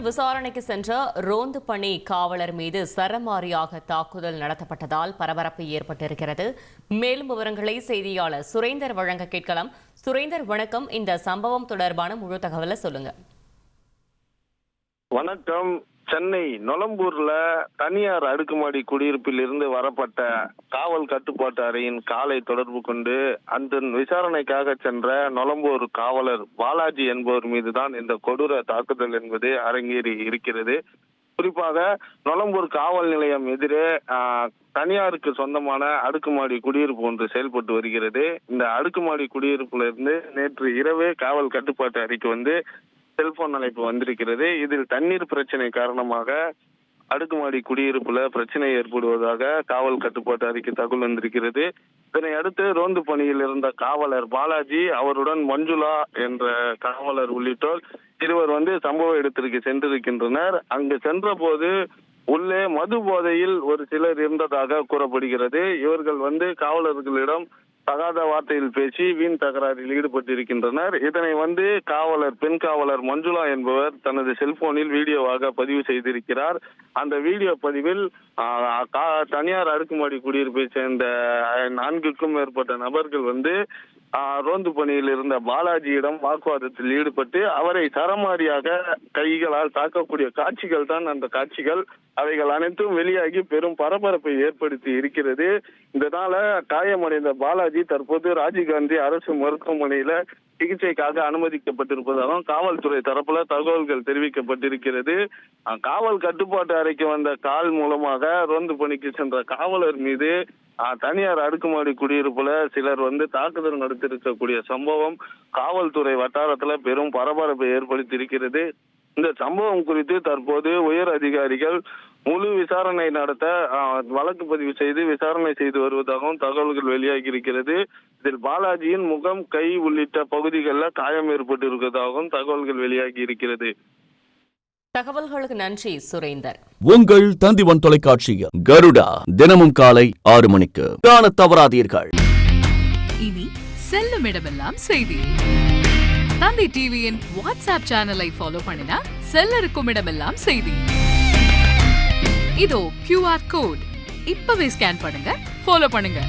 பகுதியில் விசாரணைக்கு சென்ற ரோந்து பணி காவலர் மீது சரமாரியாக தாக்குதல் நடத்தப்பட்டதால் பரபரப்பு ஏற்பட்டிருக்கிறது. மேலும் விவரங்களை செய்தியாளர் சுரேந்தர் வழங்க கேட்கலாம். சுரேந்தர், வணக்கம். இந்த சம்பவம் தொடர்பான முழு தகவலை சொல்லுங்க. வணக்கம். சென்னை நொளம்பூர்ல தனியார் அடுக்குமாடி குடியிருப்பில் இருந்து வரப்பட்ட காவல் கட்டுப்பாட்டு அறையின் காலை தொடர்பு கொண்டு அந்த விசாரணைக்காக சென்ற நொளம்பூர் காவலர் பாலாஜி என்பவர் மீதுதான் இந்த கொடூர தாக்குதல் என்பது அரங்கேறி இருக்கிறது. குறிப்பாக நொளம்பூர் காவல் நிலையம் எதிரே தனியாருக்கு சொந்தமான அடுக்குமாடி குடியிருப்பு ஒன்று செயல்பட்டு வருகிறது. இந்த அடுக்குமாடி குடியிருப்புல இருந்து நேற்று இரவே காவல் கட்டுப்பாட்டு அறைக்கு வந்து செல்போன் அழைப்பு வந்திருக்கிறது. இதில் தண்ணீர் பிரச்சனை காரணமாக அடுக்குமாடி குடியிருப்புல பிரச்சனை ஏற்படுவதாக காவல் கட்டுப்பாட்டு அறைக்கு தகவல் வந்திருக்கிறது. இதனை அடுத்து ரோந்து பணியில் இருந்த காவலர் பாலாஜி, அவருடன் மஞ்சுளா என்ற காவலர் உள்ளிட்டோர் இருவர் சம்பவ இடத்திற்கு சென்றிருக்கின்றனர். அங்கு சென்ற போது உள்ளே மது போதையில் ஒரு சிலர் இருந்ததாக கூறப்படுகிறது. இவர்கள் காவலர்களிடம் தகாத வார்த்தையில் பேசி வீண் தகராறில் ஈடுபட்டிருக்கின்றனர். இதனை பெண் காவலர் மஞ்சுளா என்பவர் தனது செல்போனில் வீடியோவாக பதிவு செய்திருக்கிறார். அந்த வீடியோ பதிவில் தனியார் அடுக்குமாடி குடியிருப்பை சேர்ந்த 4க்கும் மேற்பட்ட நபர்கள் ரோந்து பணியில் இருந்த பாலாஜியிடம் வாக்குவாதத்தில் ஈடுபட்டு அவரை சரமாரியாக கைகளால் தாக்கக்கூடிய காட்சிகள் தான் அந்த காட்சிகள். அவைகள் அனைத்தும் வெளியாகி பெரும் பரபரப்பை ஏற்படுத்தி இருக்கிறது. இதனால காயமடைந்த பாலாஜி தற்போது ராஜீவ்காந்தி அரசு மருத்துவமனையில சிகிச்சைக்காக அனுமதிக்கப்பட்டிருப்பதாகவும் காவல்துறை தரப்புல தகவல்கள் தெரிவிக்கப்பட்டிருக்கிறது. காவல் கட்டுப்பாட்டு அறைக்கு வந்த கால் மூலமாக ரோந்து பணிக்கு சென்ற காவலர் மீது தனியார் அடுக்குமாடி குடியிருப்புல சிலர் தாக்குதல் நடத்திருக்கக்கூடிய சம்பவம் காவல்துறை வட்டாரத்துல பெரும் பரபரப்பை ஏற்படுத்தி இருக்கிறது. இந்த சம்பவம் குறித்து தற்போது உயர் அதிகாரிகள் முழு விசாரணை நடத்த வழக்கு பதிவு செய்து விசாரணை செய்து வருவதாகவும் தகவல்கள் வெளியாகி இருக்கிறது. இதில் பாலாஜியின் முகம், கை உள்ளிட்ட பகுதிகளில் காயம் ஏற்பட்டு இருப்பதாகவும் தகவல்கள் வெளியாகி இருக்கிறது. தகவல்களுக்கு நன்றி சுரேந்தர். உங்கள் தந்திவன் தொலைக்காட்சியில் கருடா தினமும் காலை 6 மணிக்கு காண தவறாதீர்கள். இனி செல்லும் இடமெல்லாம் செய்தி. தந்தி டிவியின் வாட்ஸ்அப் சேனலை ஃபாலோ பண்ணினா செல்ல இருக்கும் இடமெல்லாம் செய்தி. இதோ QR கோட் இப்பவே ஸ்கேன் பண்ணுங்க, ஃபாலோ பண்ணுங்க.